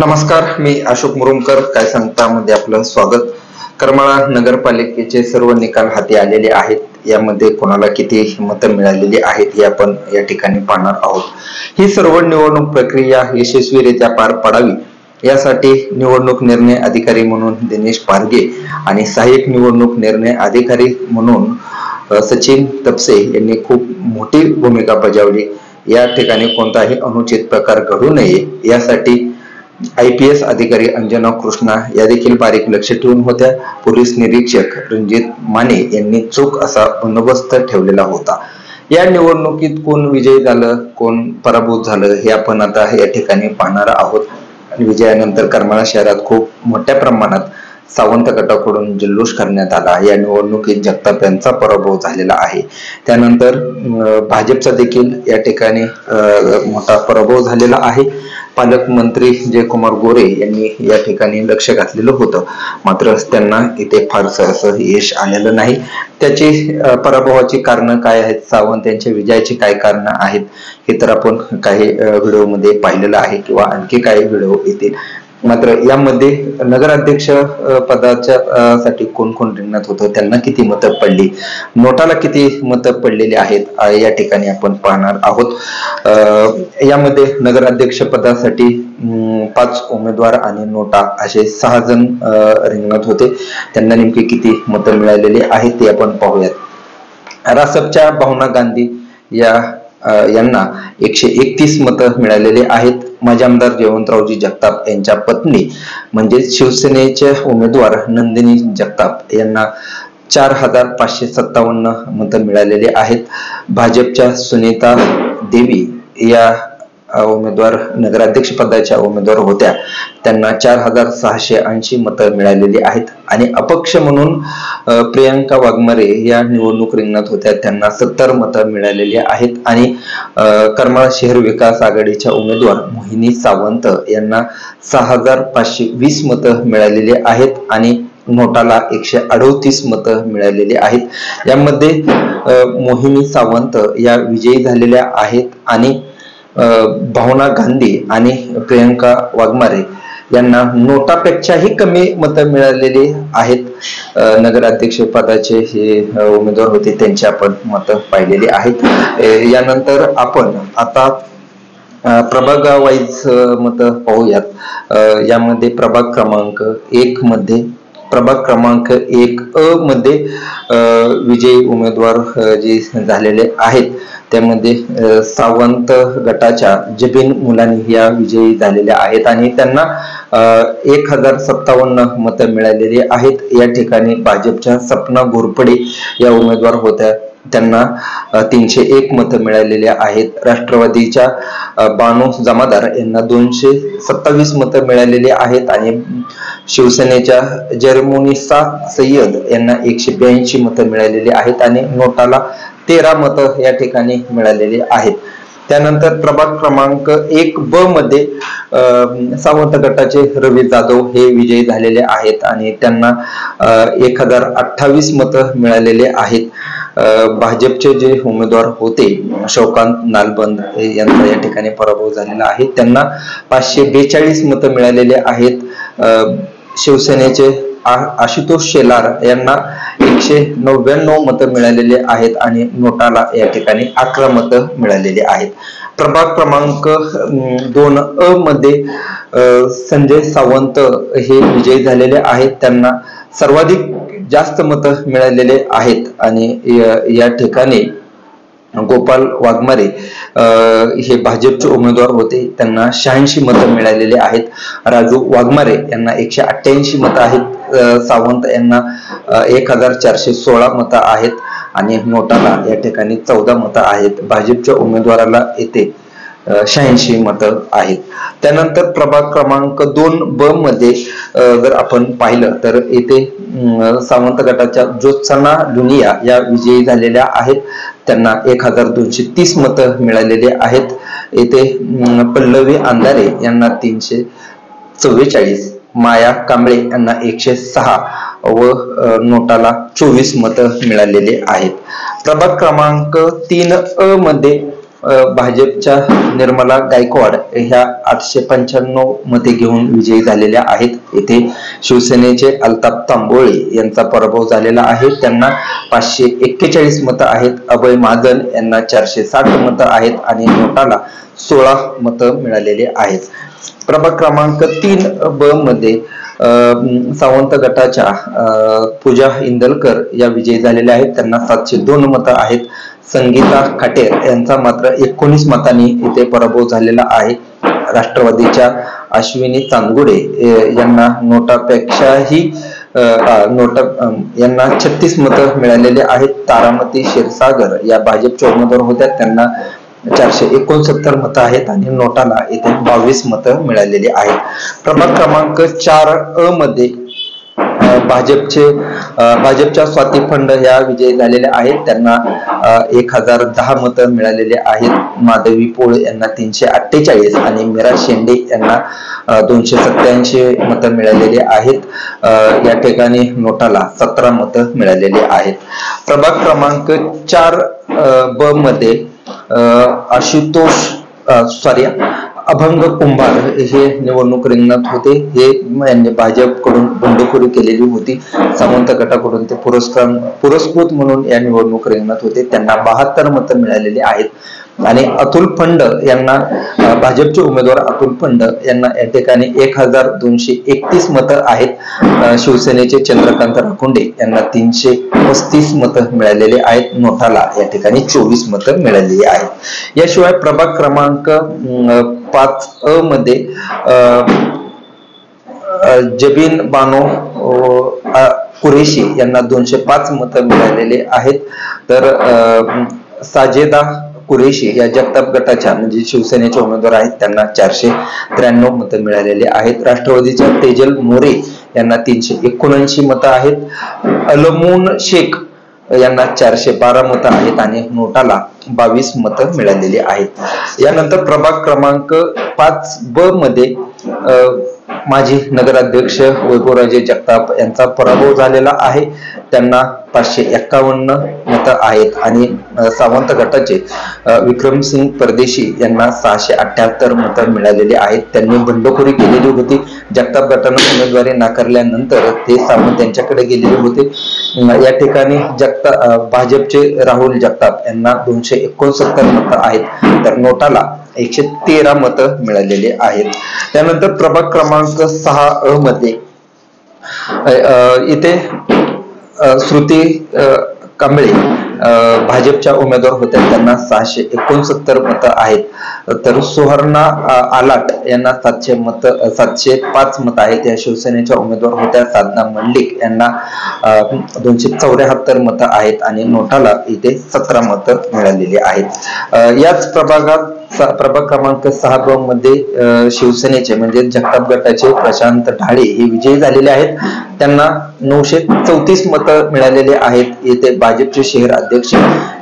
नमस्कार, मी अशोक मुरुमकर. काय सांगता मध्ये आपलं स्वागत. करमाळा नगरपालिकेचे सर्व निकाल हाती आलेले आहेत. यामध्ये कोणाला किती मतं मिळालेली आहेत हे आपण या ठिकाणी पाहणार आहोत. ही सर्व निवडणूक प्रक्रिया यशस्वीरित्या पार पाडावी यासाठी निवडणूक निर्णय अधिकारी म्हणून दिनेश पारगे आणि सहाय्यक निवडणूक निर्णय अधिकारी म्हणून सचिन तपसे यांनी खूप मोठी भूमिका बजावली. या ठिकाणी कोणताही अनुचित प्रकार घडू नये यासाठी IPS अधिकारी अंजना कृष्णा या देखील बारीक लक्ष ठेवून होत्या. पोलीस निरीक्षक रणजित माने यांनी चोख असा बंदोबस्त ठेवलेला होता. या निवडणुकीत कोण विजयी झालं, कोण पराभूत झालं हे आपण आता या ठिकाणी पाहणार आहोत. विजयानंतर करमाळा शहरात खूप मोठ्या प्रमाणात सावंत गटाकडून जल्लोष करण्यात आला. या निवडणुकीत जगताप यांचा पराभव झालेला आहे. त्यानंतर भाजपचा देखील या ठिकाणी मोठा पराभव झालेला आहे. पालकमंत्री जयकुमार गोरे यांनी या ठिकाणी लक्ष घातलेलं होतं, मात्र त्यांना इथे फारसं असं यश आलेलं नाही. त्याची पराभवाची कारणं काय आहेत, सावंत यांच्या विजयाची काय कारणं आहेत हे तर आपण काही व्हिडिओमध्ये पाहिलेलं आहे किंवा आणखी काही व्हिडिओ येतील. मात्र यामध्ये नगराध्यक्ष पदाच्या साठी कोण कोण रिंगणात होतं, त्यांना किती मतं पडली, नोटाला किती मतं पडलेली आहेत या ठिकाणी आपण पाहणार आहोत. यामध्ये नगराध्यक्ष पदासाठी 5 उमेदवार आणि नोटा असे 6 जण रिंगणात होते. त्यांना नेमके किती मतं मिळालेली आहेत ते आपण पाहूयात. रासपच्या भावना गांधी यांना 131 मतं मिळालेले आहेत. माजी आमदार जयवंतरावजी जगताप यांच्या पत्नी म्हणजे शिवसेनेचे उमेदवार नंदिनी जगताप यांना 4557 मतं मिळालेले आहेत. भाजपच्या सुनीता देवी या उमेदवार नगराध्यक्ष पदाच्या उमेदवार होत्या, त्यांना 4680 मतं मिळालेली आहेत. आणि अपक्ष म्हणून प्रियंका वाघमारे या निवडणूक रिंगणात होत्या, त्यांना 70 मतं मिळालेली आहेत. आणि करमाळा शहर विकास आघाडीच्या उमेदवार मोहिनी सावंत यांना 6520 मतं मिळालेली आहेत आणि नोटाला 138 मतं मिळालेली आहेत. यामध्ये मोहिनी सावंत या विजयी झालेल्या आहेत आणि भावना गांधी आणि प्रियंका वाघमारे यांना नोटापेक्षाही कमी मतं मिळालेली आहेत. नगराध्यक्ष पदाचे हे उमेदवार होते, त्यांची आपण मतं पाहिलेली आहेत. यानंतर आपण आता प्रभाग वाईज मतं पाहूयात. यामध्ये प्रभाग क्रमांक 1 मध्ये विजयी उमेदवार जे झालेले आहेत त्यामध्ये सावंत गटाच्या जबीन मुलानी या विजयी झालेल्या आहेत आणि त्यांना 1057 मतं मिळालेली आहेत. या ठिकाणी भाजपच्या सपना घोरपडे या उमेदवार होत्या, त्यांना 301 मतं मिळालेली आहेत. राष्ट्रवादीच्या बानू जमादार यांना 227 मतं मिळालेली आहेत आणि शिवसेनेच्या जर्मोनिसा सय्यद यांना 182 मतं मिळालेली आहेत आणि नोटाला 13 मतं या ठिकाणी मिळालेली आहेत. त्यानंतर प्रभाग क्रमांक 1 ब मध्ये सावंत गटाचे रवी जाधव हे विजयी झालेले आहेत आणि त्यांना 1028 मतं मिळालेले आहेत. भाजपचे जे उमेदवार होते शौकांत नालबंद यांचा या ठिकाणी पराभव झालेला आहे, त्यांना 542 मतं मिळालेले आहेत. शिवसेनेचे आशुतोष शेलार यांना 199 मतं मिळालेले आहेत आणि नोटाला या ठिकाणी 11 मतं मिळालेली आहेत. प्रभाग क्रमांक 2 अ मध्ये संजय सावंत हे विजयी झालेले आहेत, त्यांना सर्वाधिक जास्त मतं मिळालेले आहेत आणि या ठिकाणी गोपाल वाघमारे हे भाजपचे उमेदवार होते, त्यांना 86 मतं मिळालेले आहेत. राजू वाघमारे यांना 188 मतं आहेत. सावंत यांना 1416 मतं आहेत आणि नोटाला या ठिकाणी 14 मतं आहेत. भाजपच्या उमेदवाराला येथे 86 मतं आहेत. त्यानंतर प्रभाग क्रमांक 2 ब मध्ये जर आपण पाहिलं तर येथे सावंत गटाच्या ज्योत्सना लुनिया या विजयी झालेल्या आहेत, त्यांना 1230 मतं मिळालेली आहेत. येथे पल्लवी अंधारे यांना 344, माया कांबळे यांना 106 व नोटाला 24 मतं मिळालेले आहेत. प्रभाग क्रमांक 3 अ मध्ये भाजपच्या निर्मला गायकवाड ह्या 895 मते घेऊन विजयी झालेल्या आहेत। येथे शिवसेनेचे अल्ताफ तांबोळे यांचा पराभव झालेला आहे, त्यांना 541 मतं आहेत। अभय महाजन यांना 460 मतं आहेत आणि नोटाला 16 मतं मिळालेले आहेत। प्रभाग क्रमांक 3 मध्ये सावंत गटाच्या पूजा इंदलकर या विजयी झालेल्या आहेत, त्यांना 702 मतं आहेत। संगीता खाटेर यांचा मात्र 19 मतांनी इथे पराभव झालेला आहे। राष्ट्रवादीच्या अश्विनी चांदगुडे यांना नोटापेक्षाही यांना 36 मतं मिळालेले आहेत। तारामती क्षीरसागर या भाजपच्या उमेदवार होत्या, त्यांना 469 मतं आहेत आणि नोटाला इथे 22 मतं मिळालेली आहेत। प्रभाग क्रमांक 4 मध्ये भाजपच्या स्वाती फंड ह्या विजयी झालेल्या आहेत, त्यांना 1010 मतं मिळालेले आहेत। माधवी पोळ यांना 348 आणि मीरा शेंडे यांना 287 मतं मिळालेली आहेत। या ठिकाणी नोटाला 17 मतं मिळालेली आहेत। प्रभाग क्रमांक 4 मध्ये अभंग कुंभार हे निवडणूक रिंगणात होते। हे यांनी भाजपकडून बंडखोरी केलेली होती, सावंत गटाकडून ते पुरस्कृत म्हणून या निवडणूक रिंगणात होते, त्यांना 72 मतं मिळालेली आहेत। आणि अतुल फंड यांना भाजपचे उमेदवार अतुल फंड यांना या ठिकाणी 1231 मतं आहेत। शिवसेनेचे चंद्रकांत राखुंडे यांना 335 मतं मिळालेले आहेत। नोटाला या ठिकाणी 24 मतं मिळालेली आहेत। याशिवाय प्रभाग क्रमांक 5 मध्ये जबीन बानो कुरेशी यांना 205 मतं मिळालेले आहेत। तर साजेदा कुरेशी या जगताप गटाच्या म्हणजे शिवसेनेचे उमेदवार आहेत, त्यांना 493 मतं मिळालेले आहेत। राष्ट्रवादीच्या तेजल मोरे यांना 379 मतं आहेत। अलमून शेख यांना 412 मतं आहेत आणि नोटाला 22 मतं मिळालेली आहेत। यानंतर प्रभाग क्रमांक 5 मध्ये माजी नगराध्यक्ष वैभवराजे जगताप यांचा पराभव झालेला आहे, त्यांना 551 मतं आहेत। आणि सावंत गटाचे विक्रमसिंग परदेशी यांना 678 मतं मिळालेली आहेत। त्यांनी बंडखोरी केलेली होती, जगताप गटाने उमेदवारी नाकारल्यानंतर ते सावंत यांच्याकडे गेलेले होते। या ठिकाणी भाजपचे राहुल जगताप यांना 269 मतं आहेत, तर नोटाला 113 मतं मिळालेली आहेत। त्यानंतर प्रभाग क्रमांक 6 मध्ये इथे श्रुती कांबळे भाजपच्या उमेदवार होत्या, त्यांना 669 मतं आहेत। तर सुवर्णा आलाट यांना 705 मतं आहेत, या शिवसेनेच्या उमेदवार होत्या। साधना मंडलिक यांना 274 मतं आहेत आणि नोटाला इथे 17 मतं मिळालेली आहेत। याच प्रभाग क्रमांक 6 मध्ये शिवसेनेचे म्हणजे जगताप गटाचे प्रशांत ढाळे हे विजयी झालेले आहेत, त्यांना 934 मतं मिळालेले आहेत। येथे भाजपचे शहर अध्यक्ष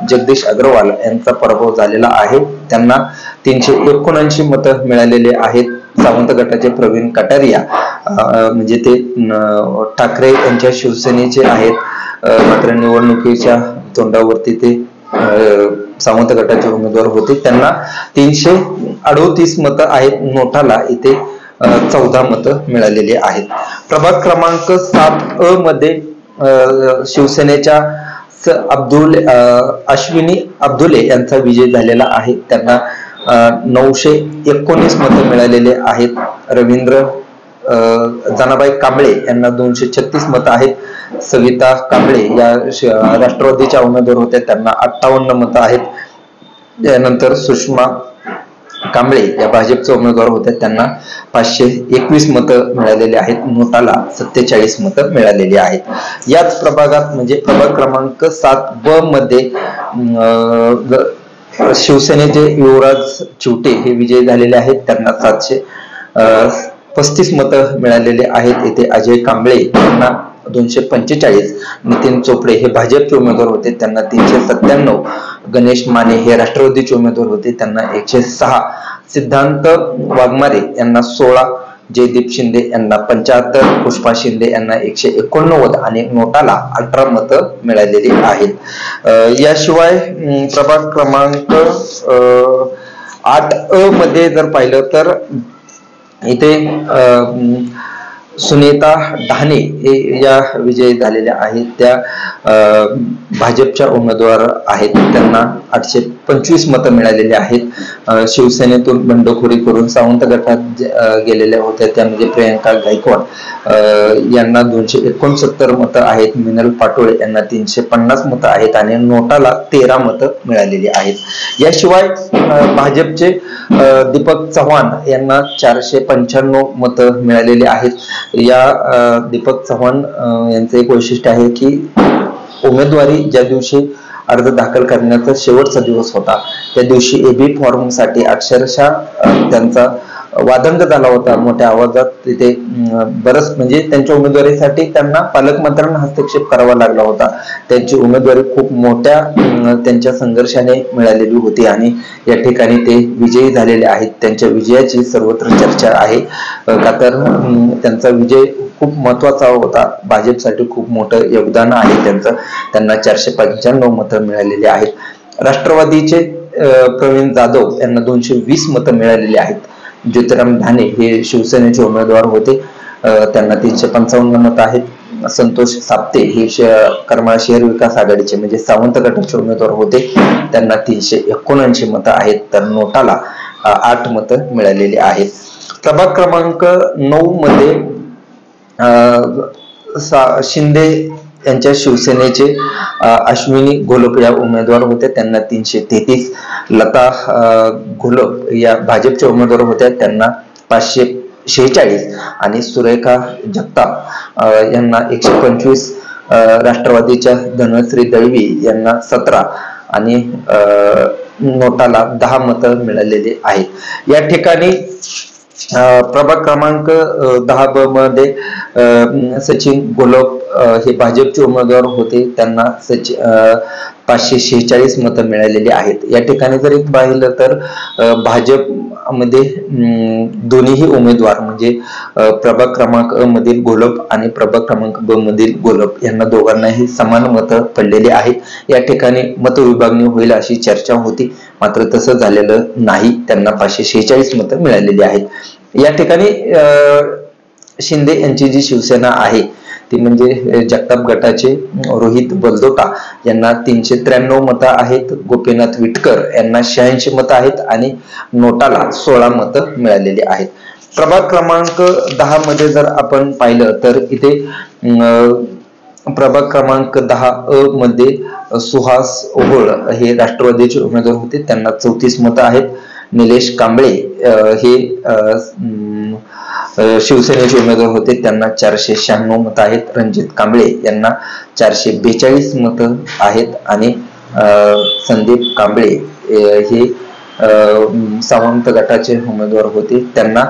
जगदीश अग्रवाल यांचा पराभव झालेला आहे, त्यांना 379 मतं मिळालेले आहेत। सावंत गटाचे प्रवीण कटारिया म्हणजे ते ठाकरे यांच्या शिवसेनेचे आहेत, मात्र निवडणुकीच्या तोंडावरती ते सावंत गटाचे उमेदवार होते, त्यांना 338 मतं आहेत। नोटाला इथे 14 मतं मिळालेली आहेत। प्रभाग क्रमांक 7 मध्ये शिवसेनेच्या अश्विनी अब्दुले यांचा विजय झालेला आहे, त्यांना 919 मतं मिळालेले आहेत। रवींद्र जनाबाई कांबळे यांना 236 मतं आहेत। सविता कांबळे या राष्ट्रवादीच्या उमेदवार होत्या, त्यांना 58 मतं आहेत। त्यानंतर सुषमा कांबळे या भाजपचे उमेदवार होते, त्यांना 521 मतं मिळालेली आहेत। नोटाला 47 मतं मिळालेली आहेत। याच प्रभागात म्हणजे प्रभाग क्रमांक 7 मध्ये शिवसेनेचे युवराज चिवटे हे विजयी झालेले आहेत, त्यांना 735 मतं मिळालेले आहेत। येथे अजय कांबळे यांना 245, नितीन चोपडे हे भाजपचे उमेदवार होते, त्यांना 397, गणेश माने हे राष्ट्रवादीचे उमेदवार होते, त्यांना 106, सिद्धांत वाघमारे यांना 16 जयदीप शिंदे यांना 75, पुष्पा शिंदे यांना 189 आणि नोटाला 18 मतं मिळालेली आहेत। याशिवाय प्रभाग क्रमांक 8 मध्ये जर पाहिलं तर इथे सुनीता ढाणे हे या विजयी झालेल्या आहेत। त्या भाजपच्या उमेदवार आहेत, त्यांना 825 मतं मिळालेली आहेत। शिवसेनेतून बंडखोरी करून सावंत गटात गेलेल्या होत्या, त्यामध्ये प्रियंका गायकवाड यांना 269 मतं आहेत, मिनल पाटोळे यांना 350 मतं आहेत आणि नोटाला 13 मतं मिळालेली आहेत। याशिवाय भाजपचे दीपक चव्हाण यांना 495 मतं मिळालेली आहेत। या दीपक चव्हाण यांचे एक वैशिष्ट्य आहे की उमेदवारी ज्या दिवशी अर्ज दाखल करण्याचा शेवटचा दिवस होता त्या दिवशी एबी फॉर्म साठी अक्षरशः त्यांचा वादंग झाला होता मोठ्या आवाजात। तिथे बरंच म्हणजे त्यांच्या उमेदवारीसाठी त्यांना पालकमंत्र्यांना हस्तक्षेप करावा लागला होता। त्यांची उमेदवारी खूप मोठ्या त्यांच्या संघर्षाने मिळालेली होती आणि या ठिकाणी ते विजयी झालेले आहेत। त्यांच्या विजयाची सर्वत्र चर्चा आहे का तर त्यांचा विजय खूप महत्वाचा होता, भाजपसाठी खूप मोठं योगदान आहे त्यांचं। त्यांना 495 मतं मिळालेली आहेत। राष्ट्रवादीचे प्रवीण जाधव यांना 220 मतं मिळालेली आहेत। ज्योतिराम ढाणे हे शिवसेनेचे उमेदवार होते, त्यांना 355 मतं आहेत। संतोष साप्ते हे करमाळा शहर विकास आघाडीचे म्हणजे सावंत गटाचे उमेदवार होते, त्यांना 379 मतं आहेत। तर नोटाला 8 मतं मिळालेली आहेत। प्रभाग क्रमांक 9 मध्ये शिंदे यांच्या शिवसेनेचे अश्विनी घोलप या उमेदवार होते, त्यांना 333। लता घोलप या भाजपच्या उमेदवार होत्या, त्यांना 546 आणि सुरेखा जगताप यांना 125। राष्ट्रवादीच्या धनश्री दळवी यांना 17 आणि नोटाला 10 मतं मिळालेली आहेत। या ठिकाणी प्रभाग क्रमांक 10 मध्ये सचिन गोलप हे भाजपचे उमेदवार होते, त्यांना 546 मतं मिळालेली आहेत। या ठिकाणी जर एक पाहिलं तर भाजपमध्ये दोन्हीही उमेदवार म्हणजे प्रभाग क्रमांक अ मधील गोलप आणि प्रभाग क्रमांक ब मधील गोलप यांना दोघांनाही समान मतं पडलेली आहेत। या ठिकाणी मतविभागणी होईल अशी चर्चा होती, मात्र तसं झालेलं नाही, त्यांना 546 मतं मिळालेली आहेत। या ठिकाणी शिंदे यांची जी शिवसेना आहे ती म्हणजे जगताप गटाचे रोहित बलदोटा यांना 393 मतं आहेत, गोपीनाथ विटकर यांना 86 मतं आहेत आणि नोटाला 16 मतं मिळालेली आहेत। प्रभाग क्रमांक 10 मध्ये जर आपण पाहिलं तर इथे प्रभाग क्रमांक 10 मध्ये सुहास ओहोळ हे राष्ट्रवादीचे उमेदवार होते, त्यांना 34 मतं आहेत। निलेश कांबळे हे शिवसेनेचे उमेदवार होते, त्यांना 496 मतं आहेत। रणजित कांबळे यांना 442 मतं आहेत आणि संदीप कांबळे हे सावंत गटाचे उमेदवार होते, त्यांना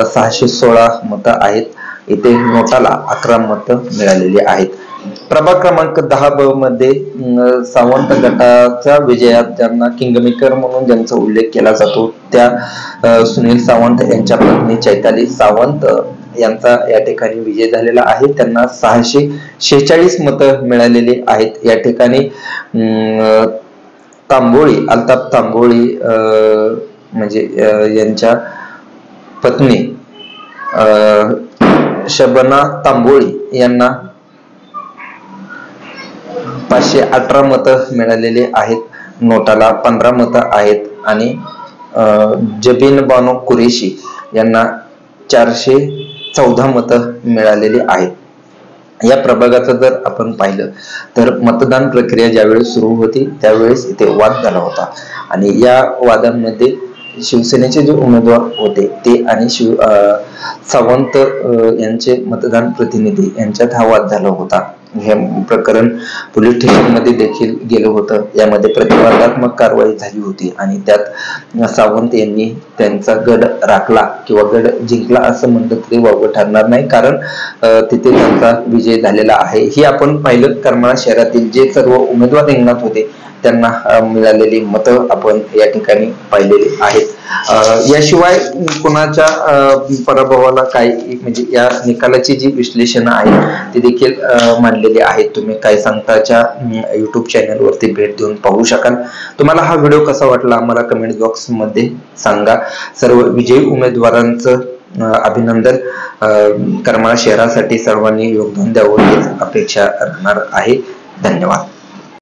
616 मतं आहेत। इथे नोटाला 11 मतं मिळालेली आहेत। प्रभाग क्रमांक 10 मध्ये सावंत गटाच्या विजयात ज्यांना किंगमेकर म्हणून ज्यांचा उल्लेख केला जातो त्या सुनील सावंत यांच्या पत्नी चैताली सावंत यांचा या ठिकाणी विजय झालेला आहे, त्यांना 646 मतं मिळालेली आहेत। या ठिकाणी तांबोळी अल्ताफ तांबोळी म्हणजे यांच्या पत्नी शबना तांबोळी यांना 518 मतं मिळालेली आहेत, नोटाला 15 मतं आहेत आणि जबीन बानो कुरेशी यांना 414 मतं मिळालेली आहेत। या प्रभागाचं जर आपण पाहिलं तर मतदान प्रक्रिया ज्यावेळेस सुरू होती त्यावेळेस इथे वाद झाला होता आणि या वादांमध्ये शिवसेनेचे जे उमेदवार होते ते आणि सावंत यांचे मतदान प्रतिनिधी यांच्यात हा वाद झाला होता। हे प्रकरण पोलीस स्टेशनमध्ये देखील गेलं होतं, यामध्ये प्रतिबंधात्मक कारवाई झाली होती आणि त्यात सावंत यांनी त्यांचा गड राखला किंवा गड जिंकला असं म्हणलं तरी वावगं ठरणार नाही, कारण तिथे त्यांचा विजय झालेला आहे। हे आपण पाहिलं करमाळा शहरातील जे सर्व उमेदवार रिंगणात होते त्यांना मिळालेली मतं आपण या ठिकाणी पाहिलेली आहेत। याशिवाय कोणाच्या पराभवाला काय म्हणजे या निकालाची जी विश्लेषण आहे ती देखील मांडलेली आहेत। तुम्ही काय सांगताच्या YouTube चॅनल वरती भेट देऊन पाहू शकाल। तुम्हाला हा व्हिडिओ कसा वाटला आम्हाला कमेंट बॉक्स मध्ये सांगा। सर्व विजयी उमेदवारांचं अभिनंदन। करमाळा शहरासाठी सर्वांनी योगदान द्यावं हीच अपेक्षा राहणार आहे। धन्यवाद।